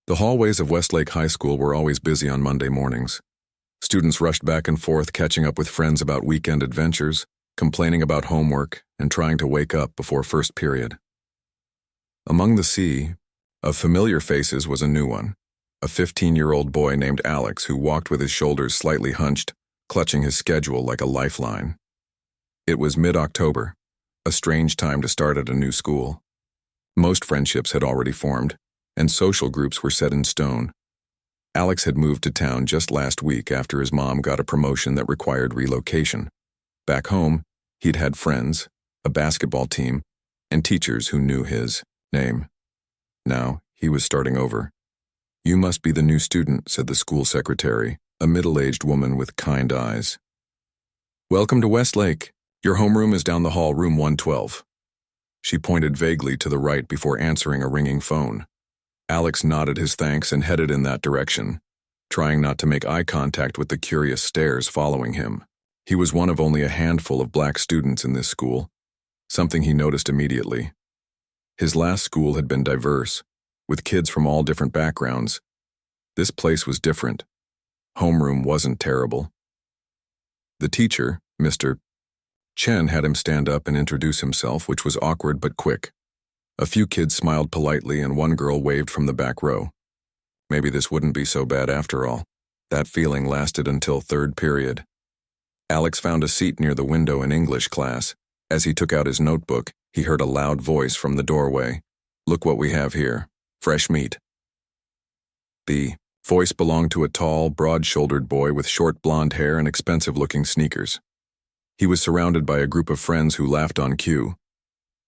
The hallways of Westlake High School were always busy on Monday mornings. Students rushed back and forth, catching up with friends about weekend adventures, complaining about homework, and trying to wake up before first period. Among the sea of familiar faces was a new one, a 15-year-old boy named Alex who walked with his shoulders slightly hunched, clutching his schedule like a lifeline. It was mid-October, a strange time to start at a new school. Most friendships had already formed, and social groups were set in stone. Alex had moved to town just last week after his mom got a promotion that required relocation. Back home, he'd had friends, a basketball team, and teachers who knew his name. Now, he was starting over. "You must be the new student," said the school secretary, a middle-aged woman with kind eyes. "Welcome to Westlake. Your homeroom is down the hall, room 112. She pointed vaguely to the right before answering a ringing phone. Alex nodded his thanks and headed in that direction, trying not to make eye contact with the curious stares following him. He was one of only a handful of black students in this school, something he noticed immediately. His last school had been diverse, with kids from all different backgrounds. This place was different. Homeroom wasn't terrible. The teacher, Mr. Chen, had him stand up and introduce himself, which was awkward but quick. A few kids smiled politely and one girl waved from the back row. Maybe this wouldn't be so bad after all. That feeling lasted until third period. Alex found a seat near the window in English class. As he took out his notebook, he heard a loud voice from the doorway. "Look what we have here. Fresh meat." The voice belonged to a tall, broad-shouldered boy with short blonde hair and expensive-looking sneakers. He was surrounded by a group of friends who laughed on cue.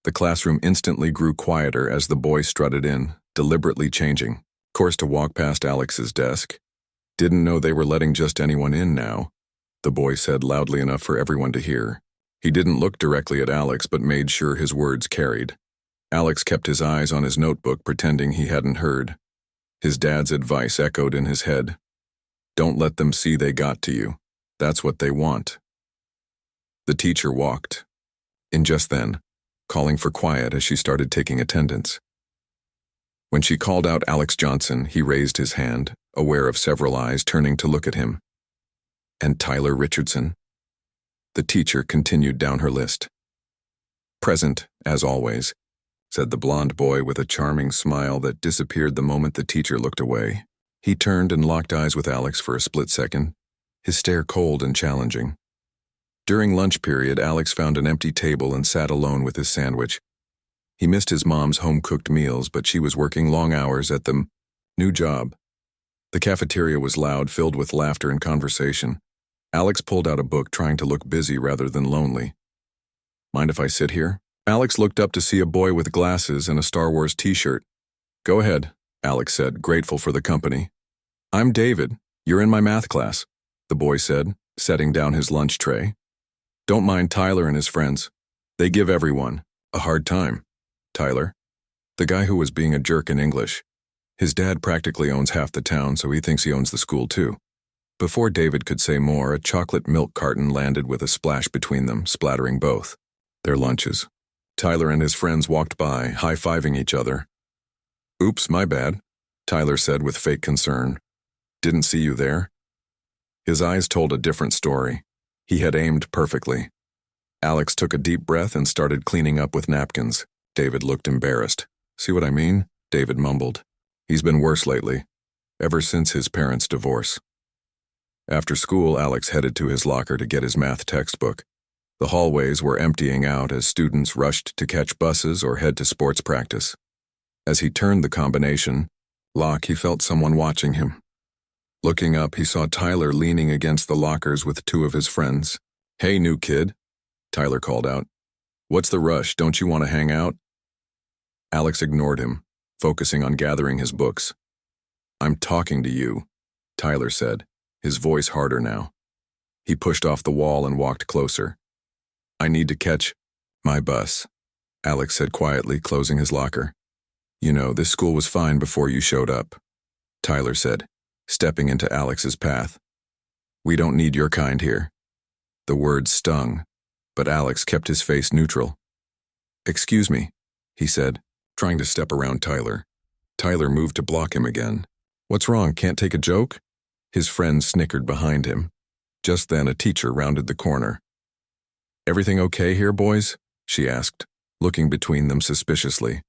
The classroom instantly grew quieter as the boy strutted in, deliberately changing course to walk past Alex's desk. "Didn't know they were letting just anyone in now," the boy said loudly enough for everyone to hear. He didn't look directly at Alex but made sure his words carried. Alex kept his eyes on his notebook, pretending he hadn't heard. His dad's advice echoed in his head. "Don't let them see they got to you. That's what they want." The teacher walked in just then, calling for quiet as she started taking attendance. When she called out Alex Johnson, he raised his hand, aware of several eyes turning to look at him. "And Tyler Richardson?" The teacher continued down her list. "Present, as always," said the blond boy with a charming smile that disappeared the moment the teacher looked away. He turned and locked eyes with Alex for a split second, his stare cold and challenging. During lunch period, Alex found an empty table and sat alone with his sandwich. He missed his mom's home-cooked meals, but she was working long hours at the new job. The cafeteria was loud, filled with laughter and conversation. Alex pulled out a book, trying to look busy rather than lonely. "Mind if I sit here?" Alex looked up to see a boy with glasses and a Star Wars t-shirt. "Go ahead," Alex said, grateful for the company. "I'm David. You're in my math class," the boy said, setting down his lunch tray. "Don't mind Tyler and his friends. They give everyone a hard time." Tyler? The guy who was being a jerk in English. His dad practically owns half the town, so he thinks he owns the school too. Before David could say more, a chocolate milk carton landed with a splash between them, splattering both their lunches. Tyler and his friends walked by, high-fiving each other. "Oops, my bad," Tyler said with fake concern. "Didn't see you there." His eyes told a different story. He had aimed perfectly. Alex took a deep breath and started cleaning up with napkins. David looked embarrassed. "See what I mean?" David mumbled. "He's been worse lately, ever since his parents' divorce." After school, Alex headed to his locker to get his math textbook. The hallways were emptying out as students rushed to catch buses or head to sports practice. As he turned the combination lock, he felt someone watching him. Looking up, he saw Tyler leaning against the lockers with two of his friends. "Hey, new kid," Tyler called out. "What's the rush? Don't you want to hang out?" Alex ignored him, focusing on gathering his books. "I'm talking to you," Tyler said, his voice harder now. He pushed off the wall and walked closer. "I need to catch my bus," Alex said quietly, closing his locker. "You know, this school was fine before you showed up," Tyler said, stepping into Alex's path. "We don't need your kind here." The words stung, but Alex kept his face neutral. "Excuse me," he said, trying to step around Tyler. Tyler moved to block him again. "What's wrong, can't take a joke?" His friend snickered behind him. Just then a teacher rounded the corner. "Everything okay here, boys?" she asked, looking between them suspiciously.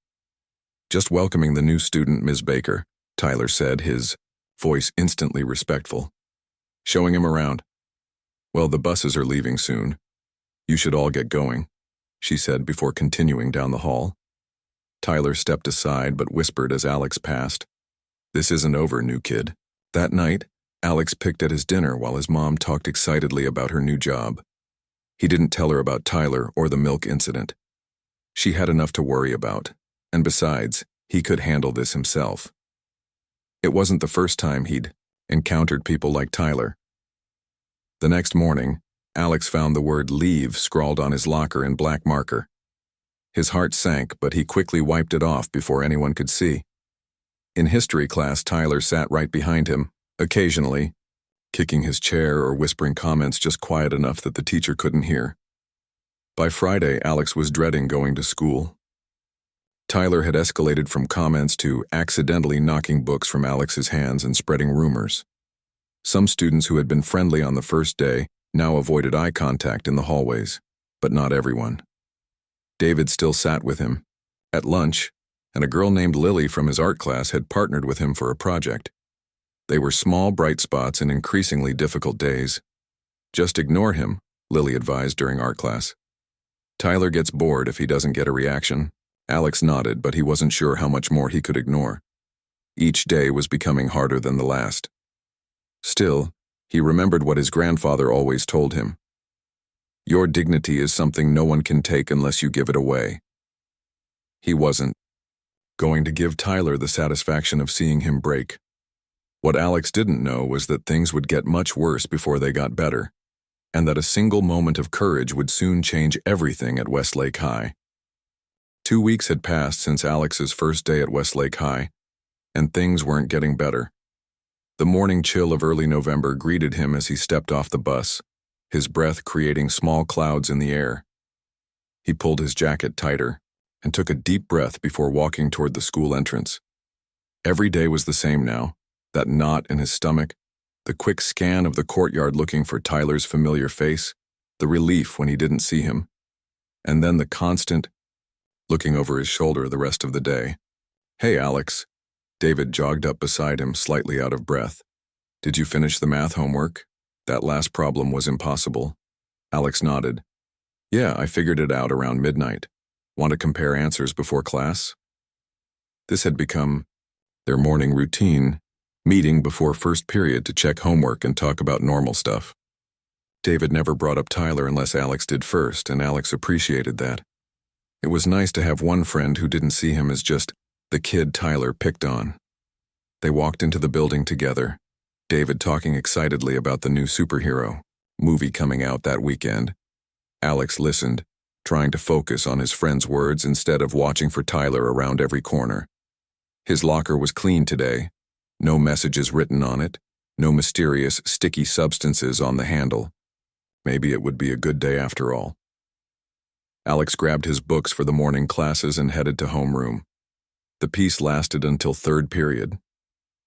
"Just welcoming the new student, Ms. Baker," Tyler said, his voice instantly respectful. "Showing him around." "Well, the buses are leaving soon. You should all get going," she said before continuing down the hall. Tyler stepped aside but whispered as Alex passed, "This isn't over, new kid." That night, Alex picked at his dinner while his mom talked excitedly about her new job. He didn't tell her about Tyler or the milk incident. She had enough to worry about, and besides, he could handle this himself. It wasn't the first time he'd encountered people like Tyler. The next morning, Alex found the word leave scrawled on his locker in black marker. His heart sank, but he quickly wiped it off before anyone could see. In history class, Tyler sat right behind him, occasionally, kicking his chair or whispering comments just quiet enough that the teacher couldn't hear. By Friday, Alex was dreading going to school. Tyler had escalated from comments to accidentally knocking books from Alex's hands and spreading rumors. Some students who had been friendly on the first day now avoided eye contact in the hallways, but not everyone. David still sat with him. At lunch, and a girl named Lily from his art class had partnered with him for a project. They were small, bright spots in increasingly difficult days. "Just ignore him," Lily advised during art class. "Tyler gets bored if he doesn't get a reaction." Alex nodded, but he wasn't sure how much more he could ignore. Each day was becoming harder than the last. Still, he remembered what his grandfather always told him. "Your dignity is something no one can take unless you give it away." He wasn't going to give Tyler the satisfaction of seeing him break. What Alex didn't know was that things would get much worse before they got better, and that a single moment of courage would soon change everything at Westlake High. 2 weeks had passed since Alex's first day at Westlake High, and things weren't getting better. The morning chill of early November greeted him as he stepped off the bus, his breath creating small clouds in the air. He pulled his jacket tighter and took a deep breath before walking toward the school entrance. Every day was the same now, that knot in his stomach, the quick scan of the courtyard looking for Tyler's familiar face, the relief when he didn't see him, and then the constant looking over his shoulder the rest of the day. "Hey, Alex." David jogged up beside him, slightly out of breath. "Did you finish the math homework? That last problem was impossible." Alex nodded. "Yeah, I figured it out around midnight. Want to compare answers before class?" This had become their morning routine, meeting before first period to check homework and talk about normal stuff. David never brought up Tyler unless Alex did first, and Alex appreciated that. It was nice to have one friend who didn't see him as just the kid Tyler picked on. They walked into the building together, David talking excitedly about the new superhero movie coming out that weekend. Alex listened, trying to focus on his friend's words instead of watching for Tyler around every corner. His locker was clean today, no messages written on it, no mysterious, sticky substances on the handle. Maybe it would be a good day after all. Alex grabbed his books for the morning classes and headed to homeroom. The peace lasted until third period.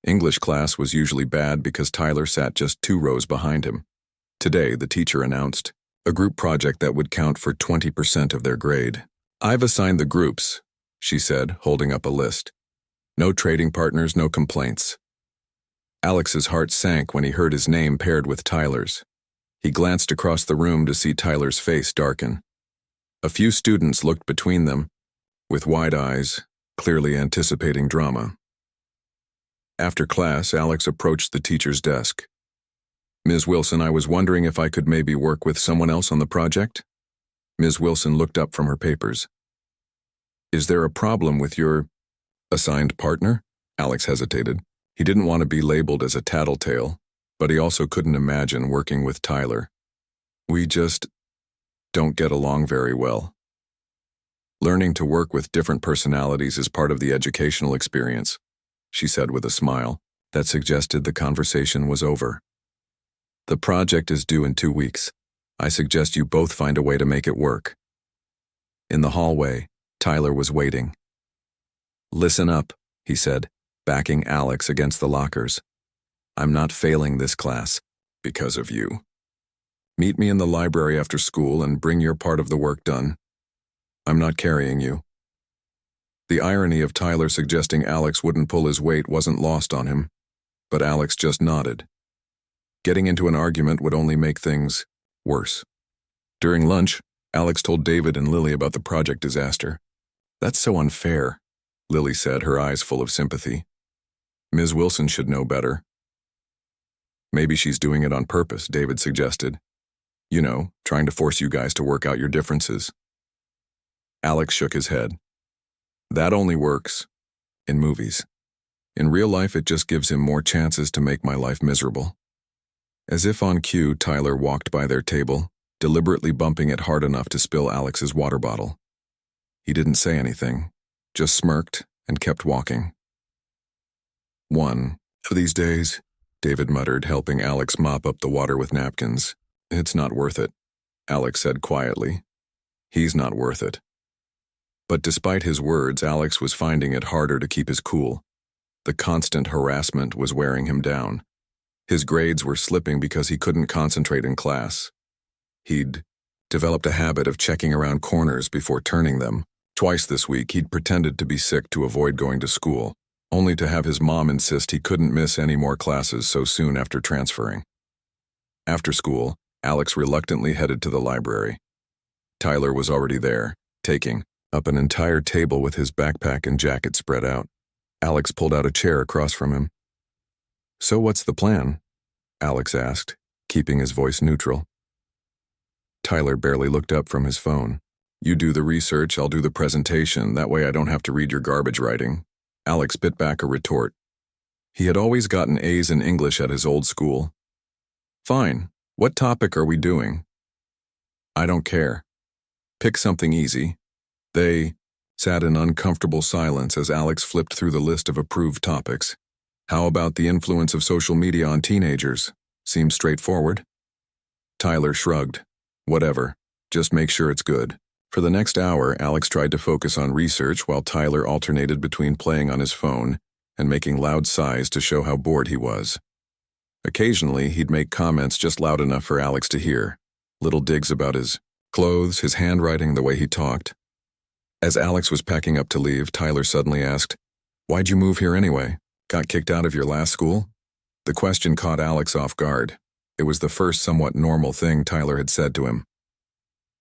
English class was usually bad because Tyler sat just 2 rows behind him. Today, the teacher announced a group project that would count for 20% of their grade. "I've assigned the groups," she said, holding up a list. "No trading partners, no complaints." Alex's heart sank when he heard his name paired with Tyler's. He glanced across the room to see Tyler's face darken. A few students looked between them, with wide eyes, clearly anticipating drama. After class, Alex approached the teacher's desk. "Ms. Wilson, I was wondering if I could maybe work with someone else on the project?" Ms. Wilson looked up from her papers. "Is there a problem with your assigned partner?" Alex hesitated. He didn't want to be labeled as a tattletale, but he also couldn't imagine working with Tyler. "We just don't get along very well." "Learning to work with different personalities is part of the educational experience," she said with a smile that suggested the conversation was over. "The project is due in 2 weeks. I suggest you both find a way to make it work." In the hallway, Tyler was waiting. "Listen up," he said, backing Alex against the lockers. I'm not failing this class because of you. Meet me in the library after school and bring your part of the work done. I'm not carrying you. The irony of Tyler suggesting Alex wouldn't pull his weight wasn't lost on him, but Alex just nodded. Getting into an argument would only make things worse. During lunch, Alex told David and Lily about the project disaster. That's so unfair, Lily said, her eyes full of sympathy. Ms. Wilson should know better. Maybe she's doing it on purpose, David suggested. You know, trying to force you guys to work out your differences. Alex shook his head. That only works in movies. In real life, it just gives him more chances to make my life miserable. As if on cue, Tyler walked by their table, deliberately bumping it hard enough to spill Alex's water bottle. He didn't say anything, just smirked and kept walking. One of these days, David muttered, helping Alex mop up the water with napkins. It's not worth it, Alex said quietly. He's not worth it. But despite his words, Alex was finding it harder to keep his cool. The constant harassment was wearing him down. His grades were slipping because he couldn't concentrate in class. He'd developed a habit of checking around corners before turning them. Twice this week, he'd pretended to be sick to avoid going to school, only to have his mom insist he couldn't miss any more classes so soon after transferring. After school, Alex reluctantly headed to the library. Tyler was already there, taking up an entire table with his backpack and jacket spread out. Alex pulled out a chair across from him. So what's the plan? Alex asked, keeping his voice neutral. Tyler barely looked up from his phone. You do the research, I'll do the presentation, that way I don't have to read your garbage writing. Alex bit back a retort. He had always gotten A's in English at his old school. Fine, what topic are we doing? I don't care. Pick something easy. They sat in uncomfortable silence as Alex flipped through the list of approved topics. How about the influence of social media on teenagers? Seems straightforward. Tyler shrugged. Whatever, just make sure it's good. For the next hour, Alex tried to focus on research while Tyler alternated between playing on his phone and making loud sighs to show how bored he was. Occasionally, he'd make comments just loud enough for Alex to hear, little digs about his clothes, his handwriting, the way he talked. As Alex was packing up to leave, Tyler suddenly asked, Why'd you move here anyway? Got kicked out of your last school? The question caught Alex off guard. It was the first somewhat normal thing Tyler had said to him.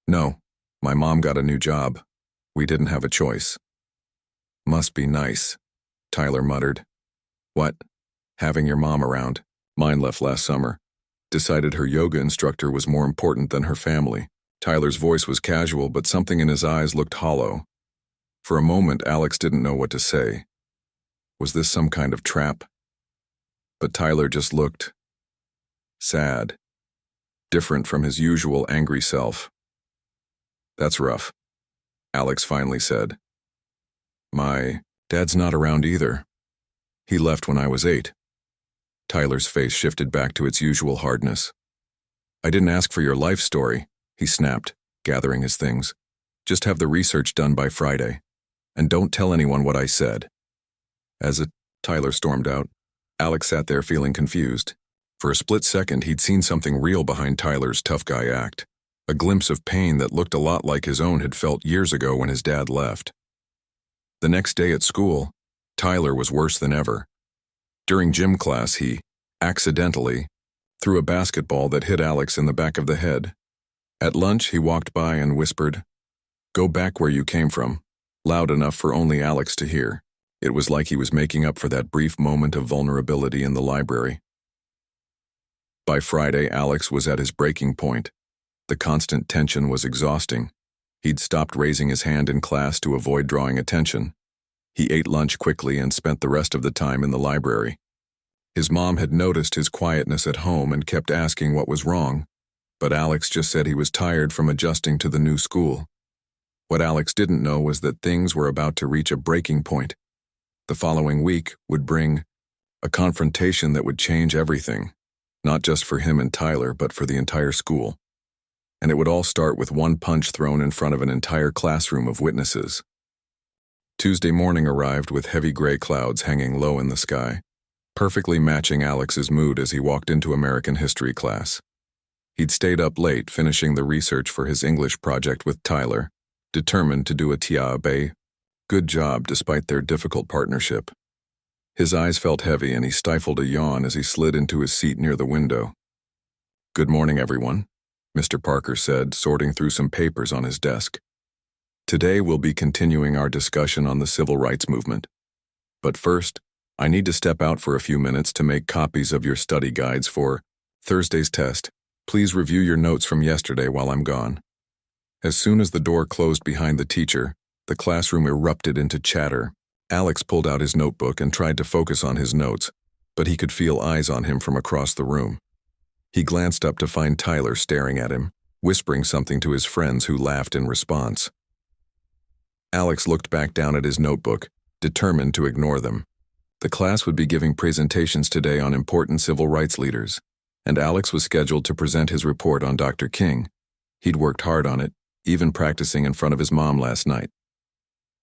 No, my mom got a new job. We didn't have a choice. Must be nice, Tyler muttered. What? Having your mom around. Mine left last summer. Decided her yoga instructor was more important than her family. Tyler's voice was casual, but something in his eyes looked hollow. For a moment, Alex didn't know what to say. Was this some kind of trap? But Tyler just looked sad, different from his usual angry self. That's rough, Alex finally said. My dad's not around either. He left when I was 8. Tyler's face shifted back to its usual hardness. I didn't ask for your life story, he snapped, gathering his things. Just have the research done by Friday. And don't tell anyone what I said. Tyler stormed out. Alex sat there feeling confused. For a split second, he'd seen something real behind Tyler's tough guy act. A glimpse of pain that looked a lot like his own had felt years ago when his dad left. The next day at school, Tyler was worse than ever. During gym class, he, accidentally, threw a basketball that hit Alex in the back of the head. At lunch, he walked by and whispered, Go back where you came from, loud enough for only Alex to hear. It was like he was making up for that brief moment of vulnerability in the library. By Friday, Alex was at his breaking point. The constant tension was exhausting. He'd stopped raising his hand in class to avoid drawing attention. He ate lunch quickly and spent the rest of the time in the library. His mom had noticed his quietness at home and kept asking what was wrong, but Alex just said he was tired from adjusting to the new school. What Alex didn't know was that things were about to reach a breaking point. The following week would bring a confrontation that would change everything, not just for him and Tyler, but for the entire school. And it would all start with one punch thrown in front of an entire classroom of witnesses. Tuesday morning arrived with heavy gray clouds hanging low in the sky, perfectly matching Alex's mood as he walked into American history class. He'd stayed up late finishing the research for his English project with Tyler, determined to do a good job despite their difficult partnership. His eyes felt heavy and he stifled a yawn as he slid into his seat near the window. "Good morning, everyone," Mr. Parker said, sorting through some papers on his desk. "Today we'll be continuing our discussion on the civil rights movement. But first, I need to step out for a few minutes to make copies of your study guides for Thursday's test. Please review your notes from yesterday while I'm gone." As soon as the door closed behind the teacher, the classroom erupted into chatter. Alex pulled out his notebook and tried to focus on his notes, but he could feel eyes on him from across the room. He glanced up to find Tyler staring at him, whispering something to his friends who laughed in response. Alex looked back down at his notebook, determined to ignore them. The class would be giving presentations today on important civil rights leaders, and Alex was scheduled to present his report on Dr. King. He'd worked hard on it, even practicing in front of his mom last night.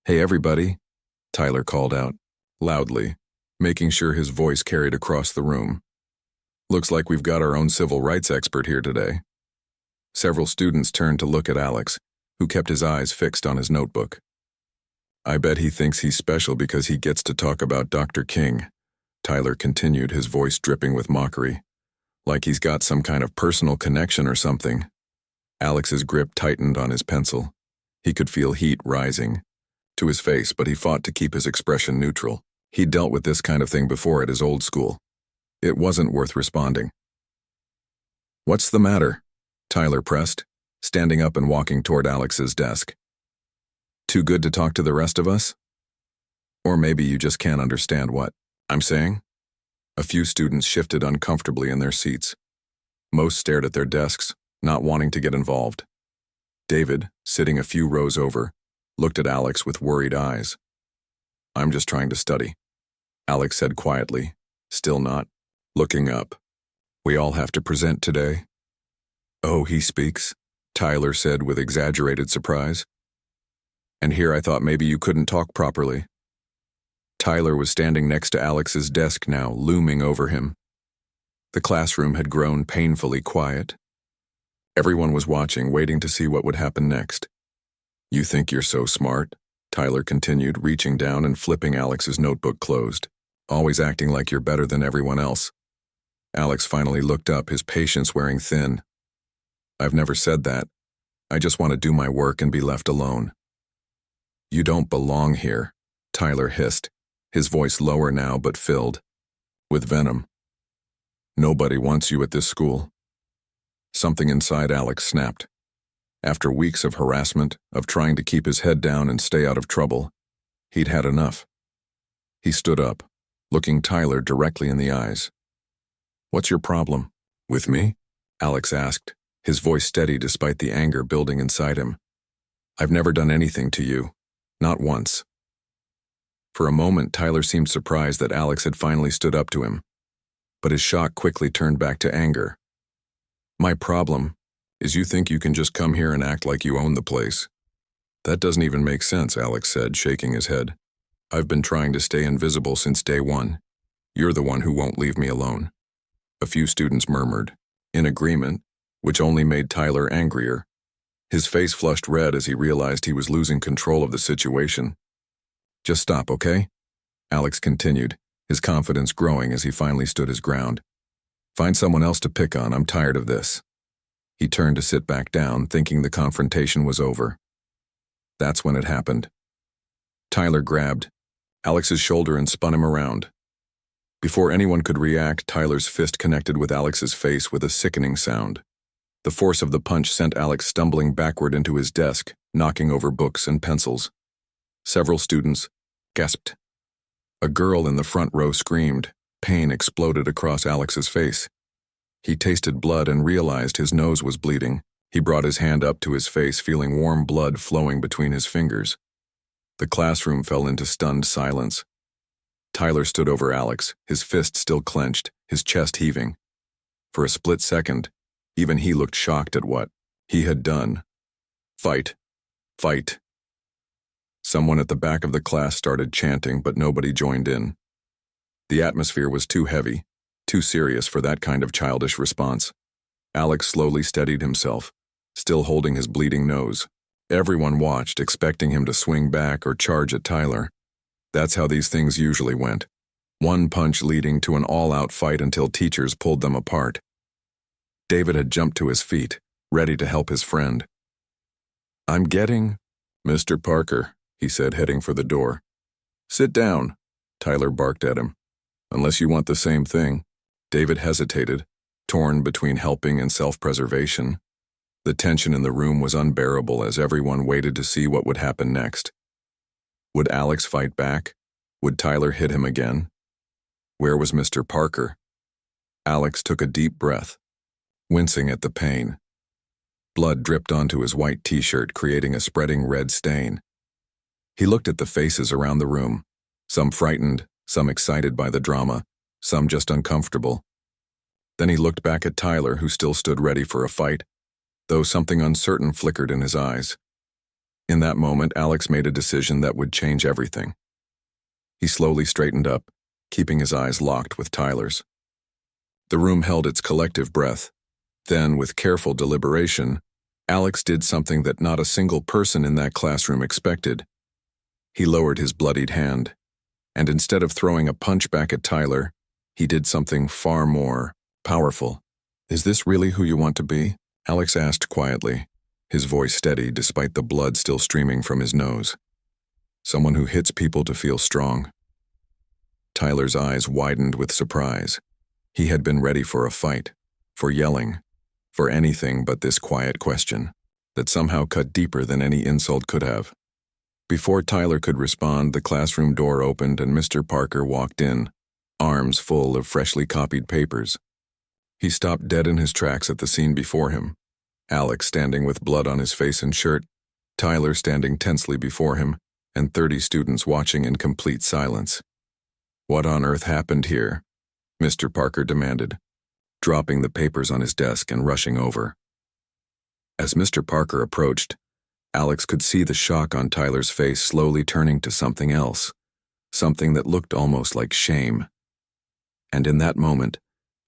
"Hey everybody," Tyler called out, loudly, making sure his voice carried across the room. "Looks like we've got our own civil rights expert here today." Several students turned to look at Alex, who kept his eyes fixed on his notebook. "I bet he thinks he's special because he gets to talk about Dr. King," Tyler continued, his voice dripping with mockery. "Like he's got some kind of personal connection or something." Alex's grip tightened on his pencil. He could feel heat rising to his face, but he fought to keep his expression neutral. He'd dealt with this kind of thing before at his old school. It wasn't worth responding. "What's the matter?" Tyler pressed, standing up and walking toward Alex's desk. "Too good to talk to the rest of us? Or maybe you just can't understand what I'm saying?" A few students shifted uncomfortably in their seats. Most stared at their desks, not wanting to get involved. David, sitting a few rows over, looked at Alex with worried eyes. "I'm just trying to study," Alex said quietly, still not looking up. "We all have to present today." "Oh, he speaks," Tyler said with exaggerated surprise. "And here I thought maybe you couldn't talk properly." Tyler was standing next to Alex's desk now, looming over him. The classroom had grown painfully quiet. Everyone was watching, waiting to see what would happen next. "You think you're so smart," Tyler continued, reaching down and flipping Alex's notebook closed. "Always acting like you're better than everyone else." Alex finally looked up, his patience wearing thin. "I've never said that. I just want to do my work and be left alone." "You don't belong here," Tyler hissed, his voice lower now but filled with venom. "Nobody wants you at this school." Something inside Alex snapped. After weeks of harassment, of trying to keep his head down and stay out of trouble, he'd had enough. He stood up, looking Tyler directly in the eyes. "What's your problem?" "With me?" Alex asked, his voice steady despite the anger building inside him. "I've never done anything to you. Not once." For a moment, Tyler seemed surprised that Alex had finally stood up to him, but his shock quickly turned back to anger. "My problem is you think you can just come here and act like you own the place." "That doesn't even make sense," Alex said, shaking his head. "I've been trying to stay invisible since day one. You're the one who won't leave me alone." A few students murmured, in agreement, which only made Tyler angrier. His face flushed red as he realized he was losing control of the situation. "Just stop, okay?" Alex continued, his confidence growing as he finally stood his ground. "Find someone else to pick on. I'm tired of this." He turned to sit back down, thinking the confrontation was over. That's when it happened. Tyler grabbed Alex's shoulder and spun him around. Before anyone could react, Tyler's fist connected with Alex's face with a sickening sound. The force of the punch sent Alex stumbling backward into his desk, knocking over books and pencils. Several students gasped. A girl in the front row screamed. Pain exploded across Alex's face. He tasted blood and realized his nose was bleeding. He brought his hand up to his face, feeling warm blood flowing between his fingers. The classroom fell into stunned silence. Tyler stood over Alex, his fist still clenched, his chest heaving. For a split second, even he looked shocked at what he had done. "Fight. Fight." Someone at the back of the class started chanting, but nobody joined in. The atmosphere was too heavy, too serious for that kind of childish response. Alex slowly steadied himself, still holding his bleeding nose. Everyone watched, expecting him to swing back or charge at Tyler. That's how these things usually went. One punch leading to an all-out fight until teachers pulled them apart. David had jumped to his feet, ready to help his friend. "I'm getting—" "Mr. Parker," he said, heading for the door. "Sit down," Tyler barked at him. "Unless you want the same thing." David hesitated, torn between helping and self-preservation. The tension in the room was unbearable as everyone waited to see what would happen next. Would Alex fight back? Would Tyler hit him again? Where was Mr. Parker? Alex took a deep breath, wincing at the pain. Blood dripped onto his white t-shirt, creating a spreading red stain. He looked at the faces around the room, some frightened, some excited by the drama, some just uncomfortable. Then he looked back at Tyler, who still stood ready for a fight, though something uncertain flickered in his eyes. In that moment, Alex made a decision that would change everything. He slowly straightened up, keeping his eyes locked with Tyler's. The room held its collective breath. Then, with careful deliberation, Alex did something that not a single person in that classroom expected. He lowered his bloodied hand, and instead of throwing a punch back at Tyler, he did something far more powerful. "Is this really who you want to be?" Alex asked quietly, his voice steady despite the blood still streaming from his nose. "Someone who hits people to feel strong." Tyler's eyes widened with surprise. He had been ready for a fight, for yelling, for anything but this quiet question that somehow cut deeper than any insult could have. Before Tyler could respond, the classroom door opened and Mr. Parker walked in, arms full of freshly copied papers. He stopped dead in his tracks at the scene before him. Alex standing with blood on his face and shirt, Tyler standing tensely before him, and 30 students watching in complete silence. "What on earth happened here?" Mr. Parker demanded, dropping the papers on his desk and rushing over. As Mr. Parker approached, Alex could see the shock on Tyler's face slowly turning to something else, something that looked almost like shame. And in that moment,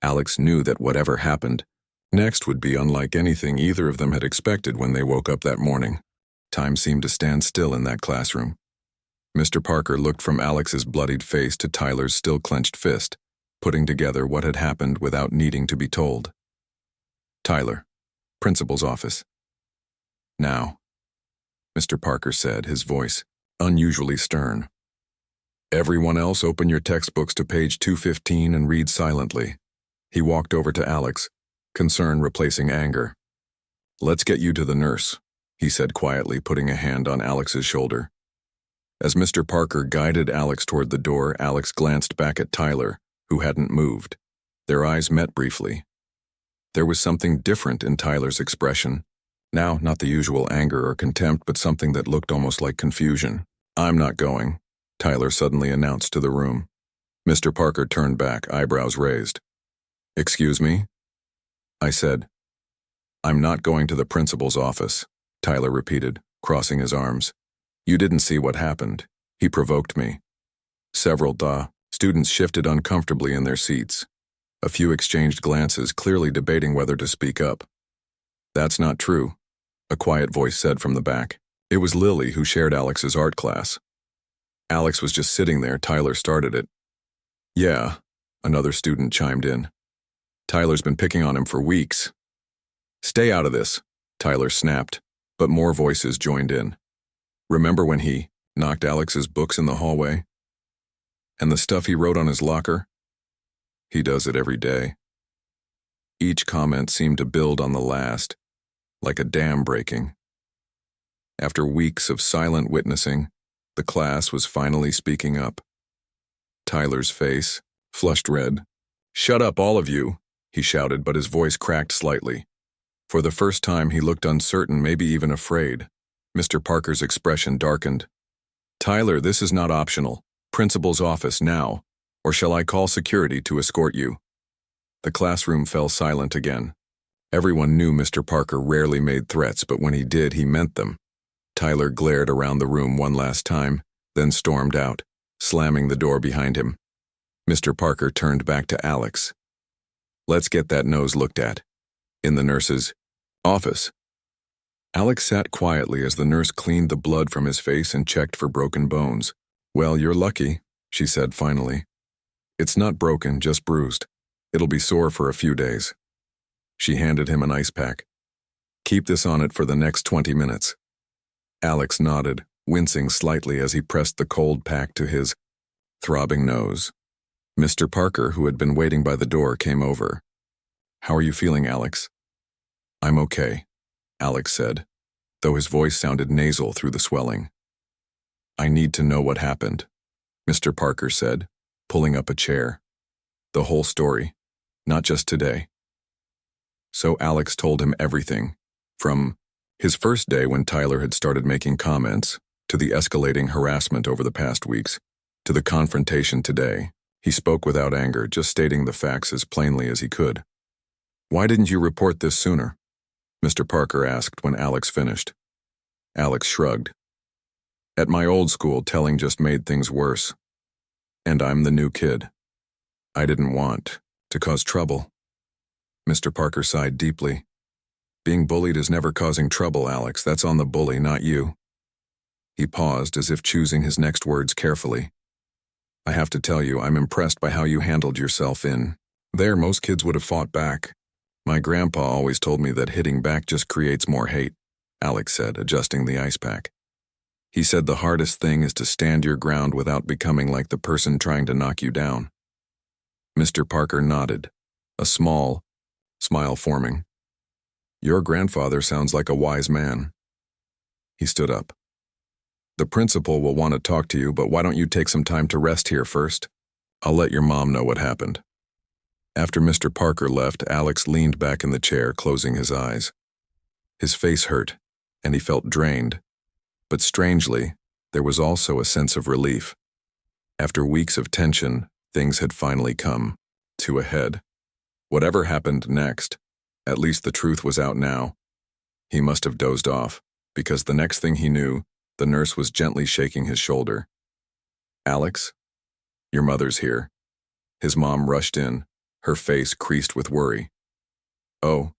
Alex knew that whatever happened next would be unlike anything either of them had expected when they woke up that morning. Time seemed to stand still in that classroom. Mr. Parker looked from Alex's bloodied face to Tyler's still clenched fist, putting together what had happened without needing to be told. "Tyler, principal's office." "Now," Mr. Parker said, his voice unusually stern. "Everyone else, open your textbooks to page 215 and read silently." He walked over to Alex, concern replacing anger. "Let's get you to the nurse," he said quietly, putting a hand on Alex's shoulder. As Mr. Parker guided Alex toward the door, Alex glanced back at Tyler, who hadn't moved. Their eyes met briefly. There was something different in Tyler's expression. Now, not the usual anger or contempt, but something that looked almost like confusion. "I'm not going," Tyler suddenly announced to the room. Mr. Parker turned back, eyebrows raised. "Excuse me?" I said. "I'm not going to the principal's office," Tyler repeated, crossing his arms. "You didn't see what happened. He provoked me." Several students shifted uncomfortably in their seats. A few exchanged glances, clearly debating whether to speak up. "That's not true," a quiet voice said from the back. It was Lily, who shared Alex's art class. Alex was just sitting there. Tyler started it. "Yeah," another student chimed in. "Tyler's been picking on him for weeks." "Stay out of this," Tyler snapped, but more voices joined in. "Remember when he knocked Alex's books in the hallway? And the stuff he wrote on his locker? He does it every day." Each comment seemed to build on the last, like a dam breaking. After weeks of silent witnessing, the class was finally speaking up. Tyler's face flushed red. "Shut up, all of you," he shouted, but his voice cracked slightly. For the first time, he looked uncertain, maybe even afraid. Mr. Parker's expression darkened. "Tyler, this is not optional. Principal's office now, or shall I call security to escort you?" The classroom fell silent again. Everyone knew Mr. Parker rarely made threats, but when he did, he meant them. Tyler glared around the room one last time, then stormed out, slamming the door behind him. Mr. Parker turned back to Alex. "Let's get that nose looked at." In the nurse's office. Alex sat quietly as the nurse cleaned the blood from his face and checked for broken bones. "Well, you're lucky," she said finally. "It's not broken, just bruised. It'll be sore for a few days." She handed him an ice pack. "Keep this on it for the next 20 minutes. Alex nodded, wincing slightly as he pressed the cold pack to his throbbing nose. Mr. Parker, who had been waiting by the door, came over. "How are you feeling, Alex?" "I'm okay," Alex said, though his voice sounded nasal through the swelling. "I need to know what happened," Mr. Parker said, pulling up a chair. "The whole story, not just today." So Alex told him everything, from his first day when Tyler had started making comments, to the escalating harassment over the past weeks, to the confrontation today. He spoke without anger, just stating the facts as plainly as he could. "Why didn't you report this sooner?" Mr. Parker asked when Alex finished. Alex shrugged. "At my old school, telling just made things worse. And I'm the new kid. I didn't want to cause trouble." Mr. Parker sighed deeply. "Being bullied is never causing trouble, Alex. That's on the bully, not you." He paused, as if choosing his next words carefully. "I have to tell you, I'm impressed by how you handled yourself in there. Most kids would have fought back. My grandpa always told me that hitting back just creates more hate," Alex said, adjusting the ice pack. "He said the hardest thing is to stand your ground without becoming like the person trying to knock you down." Mr. Parker nodded, a small smile forming. "Your grandfather sounds like a wise man." He stood up. "The principal will want to talk to you, but why don't you take some time to rest here first? I'll let your mom know what happened." After Mr. Parker left, Alex leaned back in the chair, closing his eyes. His face hurt, and he felt drained. But strangely, there was also a sense of relief. After weeks of tension, things had finally come to a head. Whatever happened next, at least the truth was out now. He must have dozed off, because the next thing he knew, the nurse was gently shaking his shoulder. "Alex, your mother's here." His mom rushed in, her face creased with worry. "Oh,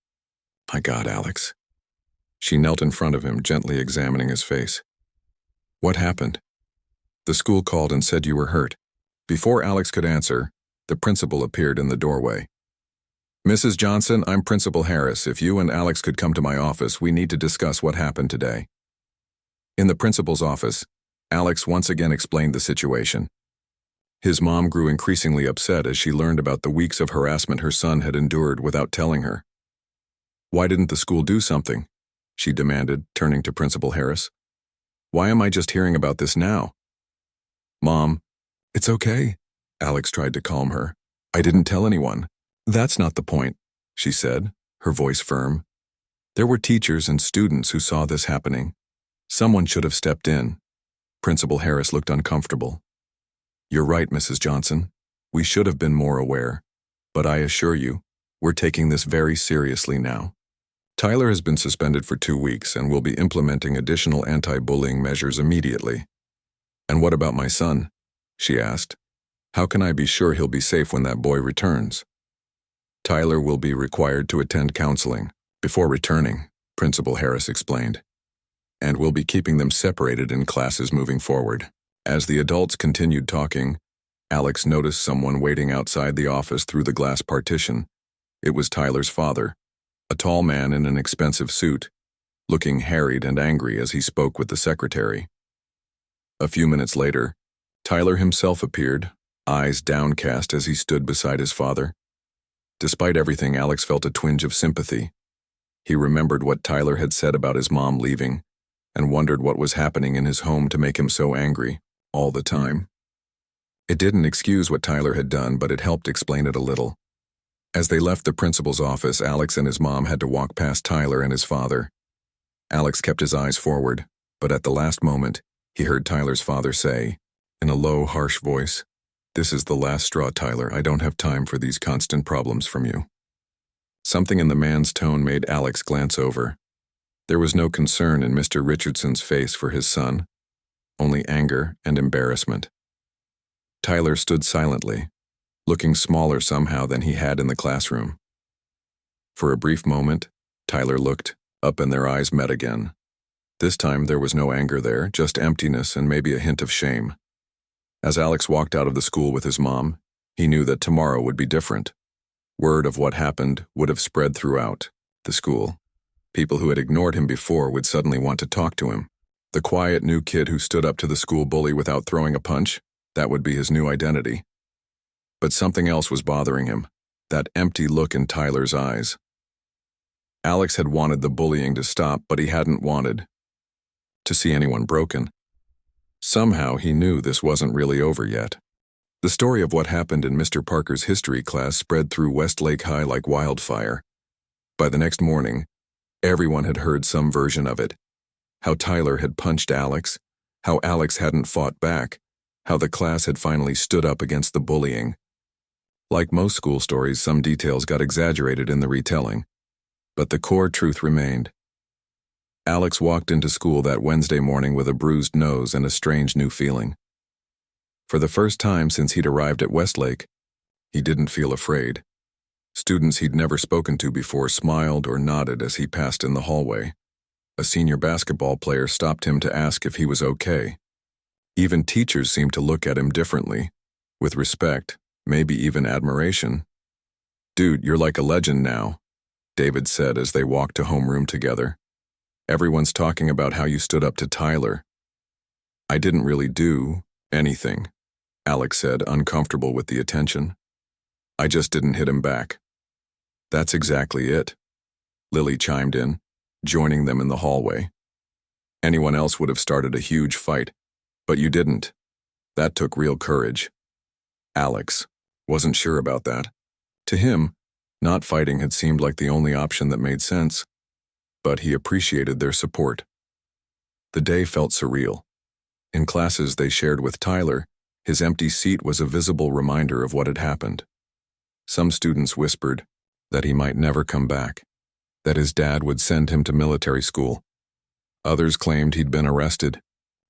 my God, Alex." She knelt in front of him, gently examining his face. "What happened?" "The school called and said you were hurt." Before Alex could answer, the principal appeared in the doorway. "Mrs. Johnson, I'm Principal Harris. If you and Alex could come to my office, we need to discuss what happened today." In the principal's office, Alex once again explained the situation. His mom grew increasingly upset as she learned about the weeks of harassment her son had endured without telling her. "Why didn't the school do something?" she demanded, turning to Principal Harris. "Why am I just hearing about this now?" "Mom, it's okay," Alex tried to calm her. "I didn't tell anyone." "That's not the point," she said, her voice firm. "There were teachers and students who saw this happening. Someone should have stepped in." Principal Harris looked uncomfortable. "You're right, Mrs. Johnson. We should have been more aware. But I assure you, we're taking this very seriously now. Tyler has been suspended for 2 weeks and will be implementing additional anti-bullying measures immediately." "And what about my son?" she asked. "How can I be sure he'll be safe when that boy returns?" "Tyler will be required to attend counseling before returning," Principal Harris explained. "And we'll be keeping them separated in classes moving forward." As the adults continued talking, Alex noticed someone waiting outside the office through the glass partition. It was Tyler's father, a tall man in an expensive suit, looking harried and angry as he spoke with the secretary. A few minutes later, Tyler himself appeared, eyes downcast as he stood beside his father. Despite everything, Alex felt a twinge of sympathy. He remembered what Tyler had said about his mom leaving, and wondered what was happening in his home to make him so angry, all the time. It didn't excuse what Tyler had done, but it helped explain it a little. As they left the principal's office, Alex and his mom had to walk past Tyler and his father. Alex kept his eyes forward, but at the last moment, he heard Tyler's father say, in a low, harsh voice, "This is the last straw, Tyler. I don't have time for these constant problems from you." Something in the man's tone made Alex glance over. There was no concern in Mr. Richardson's face for his son, only anger and embarrassment. Tyler stood silently, looking smaller somehow than he had in the classroom. For a brief moment, Tyler looked up and their eyes met again. This time there was no anger there, just emptiness and maybe a hint of shame. As Alex walked out of the school with his mom, he knew that tomorrow would be different. Word of what happened would have spread throughout the school. People who had ignored him before would suddenly want to talk to him. The quiet new kid who stood up to the school bully without throwing a punch, that would be his new identity. But something else was bothering him, that empty look in Tyler's eyes. Alex had wanted the bullying to stop, but he hadn't wanted to see anyone broken. Somehow he knew this wasn't really over yet. The story of what happened in Mr. Parker's history class spread through Westlake High like wildfire. By the next morning, everyone had heard some version of it. How Tyler had punched Alex, how Alex hadn't fought back, how the class had finally stood up against the bullying. Like most school stories, some details got exaggerated in the retelling, but the core truth remained. Alex walked into school that Wednesday morning with a bruised nose and a strange new feeling. For the first time since he'd arrived at Westlake, he didn't feel afraid. Students he'd never spoken to before smiled or nodded as he passed in the hallway. A senior basketball player stopped him to ask if he was okay. Even teachers seemed to look at him differently, with respect, maybe even admiration. "Dude, you're like a legend now," David said as they walked to homeroom together. "Everyone's talking about how you stood up to Tyler." "I didn't really do anything," Alex said, uncomfortable with the attention. "I just didn't hit him back." "That's exactly it," Lily chimed in, joining them in the hallway. "Anyone else would have started a huge fight, but you didn't. That took real courage." Alex wasn't sure about that. To him, not fighting had seemed like the only option that made sense, but he appreciated their support. The day felt surreal. In classes they shared with Tyler, his empty seat was a visible reminder of what had happened. Some students whispered that he might never come back, that his dad would send him to military school. Others claimed he'd been arrested.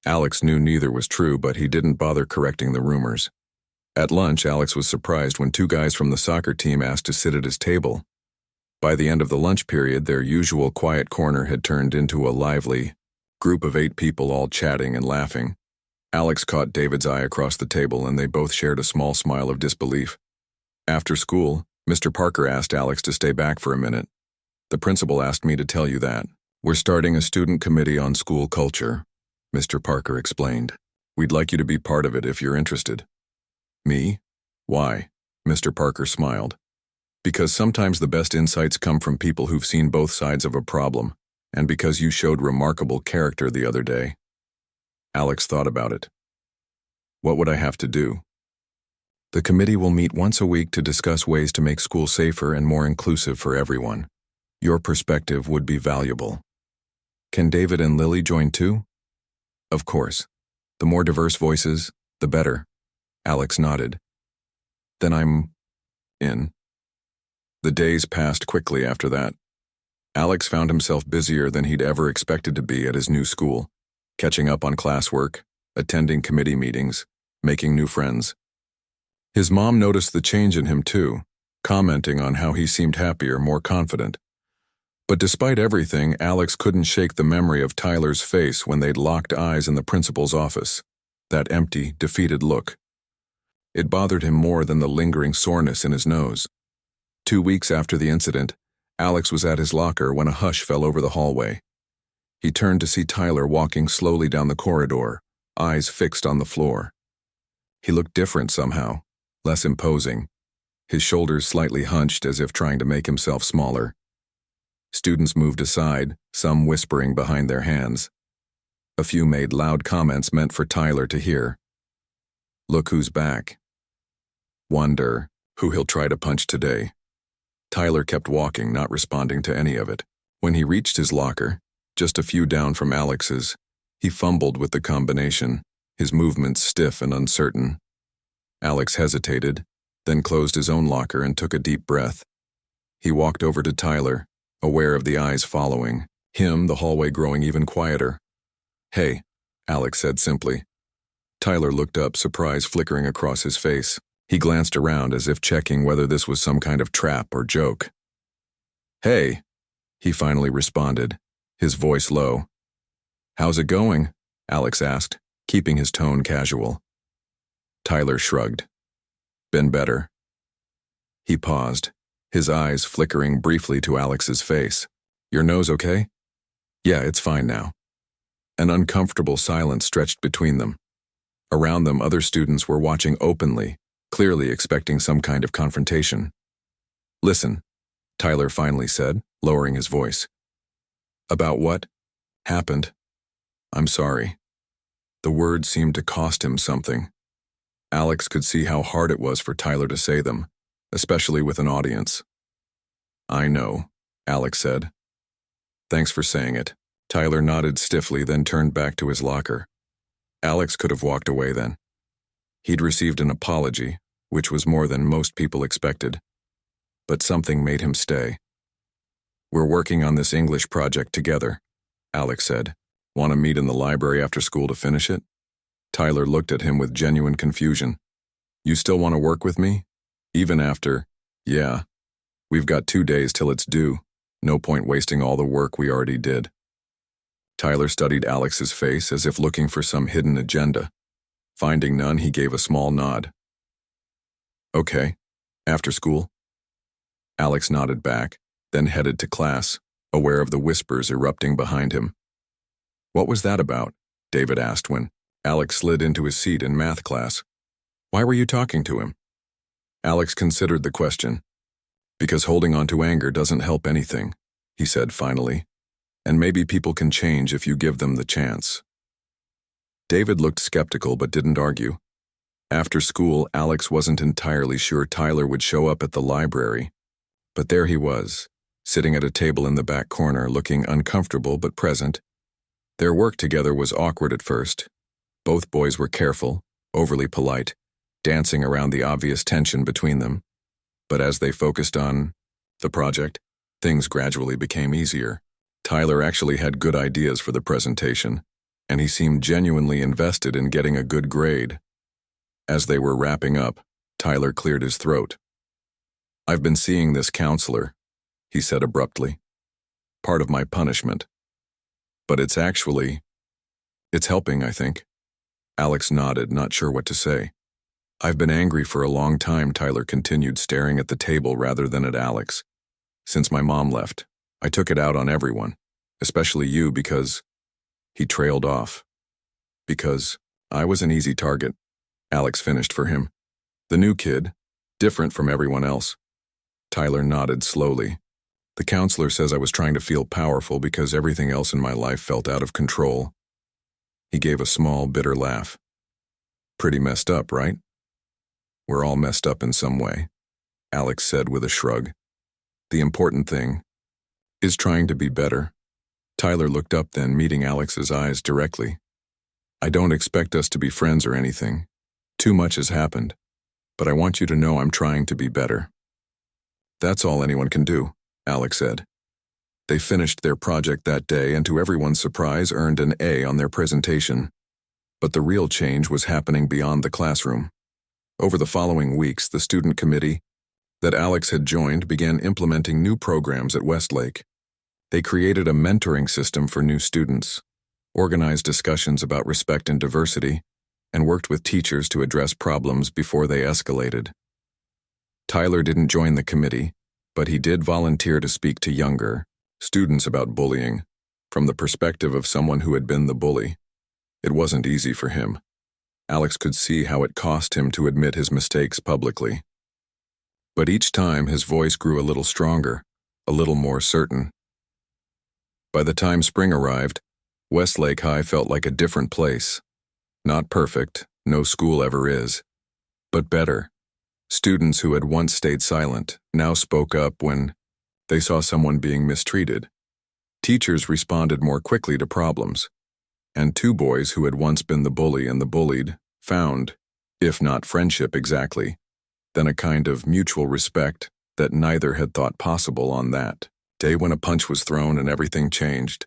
Alex knew neither was true, but he didn't bother correcting the rumors. At lunch, Alex was surprised when two guys from the soccer team asked to sit at his table. By the end of the lunch period, their usual quiet corner had turned into a lively group of 8 people all chatting and laughing. Alex caught David's eye across the table, and they both shared a small smile of disbelief. After school, Mr. Parker asked Alex to stay back for a minute. "The principal asked me to tell you that. We're starting a student committee on school culture," Mr. Parker explained. "We'd like you to be part of it if you're interested." "Me? Why?" Mr. Parker smiled. "Because sometimes the best insights come from people who've seen both sides of a problem, and because you showed remarkable character the other day." Alex thought about it. "What would I have to do?" "The committee will meet once a week to discuss ways to make school safer and more inclusive for everyone. Your perspective would be valuable." "Can David and Lily join too?" "Of course. The more diverse voices, the better." Alex nodded. "Then I'm in." The days passed quickly after that. Alex found himself busier than he'd ever expected to be at his new school, catching up on classwork, attending committee meetings, making new friends. His mom noticed the change in him too, commenting on how he seemed happier, more confident. But despite everything, Alex couldn't shake the memory of Tyler's face when they'd locked eyes in the principal's office, that empty, defeated look. It bothered him more than the lingering soreness in his nose. 2 weeks after the incident, Alex was at his locker when a hush fell over the hallway. He turned to see Tyler walking slowly down the corridor, eyes fixed on the floor. He looked different somehow, less imposing, his shoulders slightly hunched as if trying to make himself smaller. Students moved aside, some whispering behind their hands. A few made loud comments meant for Tyler to hear. "Look who's back. Wonder who he'll try to punch today." Tyler kept walking, not responding to any of it. When he reached his locker, just a few down from Alex's, he fumbled with the combination, his movements stiff and uncertain. Alex hesitated, then closed his own locker and took a deep breath. He walked over to Tyler, aware of the eyes following. The hallway growing even quieter. "Hey," Alex said simply. Tyler looked up, surprise flickering across his face. He glanced around as if checking whether this was some kind of trap or joke. "Hey," he finally responded, his voice low. "How's it going?" Alex asked, keeping his tone casual. Tyler shrugged. "Been better." He paused, his eyes flickering briefly to Alex's face. "Your nose okay?" "Yeah, it's fine now." An uncomfortable silence stretched between them. Around them, other students were watching openly, clearly expecting some kind of confrontation. "Listen," Tyler finally said, lowering his voice. "About what happened? I'm sorry." The words seemed to cost him something. Alex could see how hard it was for Tyler to say them, especially with an audience. "I know," Alex said. "Thanks for saying it." Tyler nodded stiffly, then turned back to his locker. Alex could have walked away then. He'd received an apology, which was more than most people expected. But something made him stay. "We're working on this English project together," Alex said. "Want to meet in the library after school to finish it?" Tyler looked at him with genuine confusion. "You still want to work with me? Even after?" "Yeah. We've got 2 days till it's due. No point wasting all the work we already did." Tyler studied Alex's face as if looking for some hidden agenda. Finding none, he gave a small nod. "Okay. After school?" Alex nodded back, then headed to class, aware of the whispers erupting behind him. "What was that about?" David asked when Alex slid into his seat in math class. "Why were you talking to him?" Alex considered the question. "Because holding on to anger doesn't help anything," he said finally. "And maybe people can change if you give them the chance." David looked skeptical but didn't argue. After school, Alex wasn't entirely sure Tyler would show up at the library. But there he was, sitting at a table in the back corner, looking uncomfortable but present. Their work together was awkward at first. Both boys were careful, overly polite, dancing around the obvious tension between them. But as they focused on the project, things gradually became easier. Tyler actually had good ideas for the presentation, and he seemed genuinely invested in getting a good grade. As they were wrapping up, Tyler cleared his throat. "I've been seeing this counselor," he said abruptly. "Part of my punishment. But it's helping, I think." Alex nodded, not sure what to say. "I've been angry for a long time," Tyler continued, staring at the table rather than at Alex. "Since my mom left, I took it out on everyone, especially you, because—" He trailed off. "Because I was an easy target," Alex finished for him. "The new kid, different from everyone else." Tyler nodded slowly. "The counselor says I was trying to feel powerful because everything else in my life felt out of control." He gave a small, bitter laugh. "Pretty messed up, right?" "We're all messed up in some way," Alex said with a shrug. "The important thing is trying to be better." Tyler looked up then, meeting Alex's eyes directly. "I don't expect us to be friends or anything. Too much has happened. But I want you to know I'm trying to be better." "That's all anyone can do," Alex said. They finished their project that day and to everyone's surprise earned an A on their presentation. But the real change was happening beyond the classroom. Over the following weeks, the student committee that Alex had joined began implementing new programs at Westlake. They created a mentoring system for new students, organized discussions about respect and diversity, and worked with teachers to address problems before they escalated. Tyler didn't join the committee, but he did volunteer to speak to younger students about bullying, from the perspective of someone who had been the bully. It wasn't easy for him. Alex could see how it cost him to admit his mistakes publicly. But each time his voice grew a little stronger, a little more certain. By the time spring arrived, Westlake High felt like a different place. Not perfect, no school ever is, but better. Students who had once stayed silent now spoke up when they saw someone being mistreated. Teachers responded more quickly to problems. And 2 boys who had once been the bully and the bullied found, if not friendship exactly, then a kind of mutual respect that neither had thought possible on that Day when a punch was thrown and everything changed.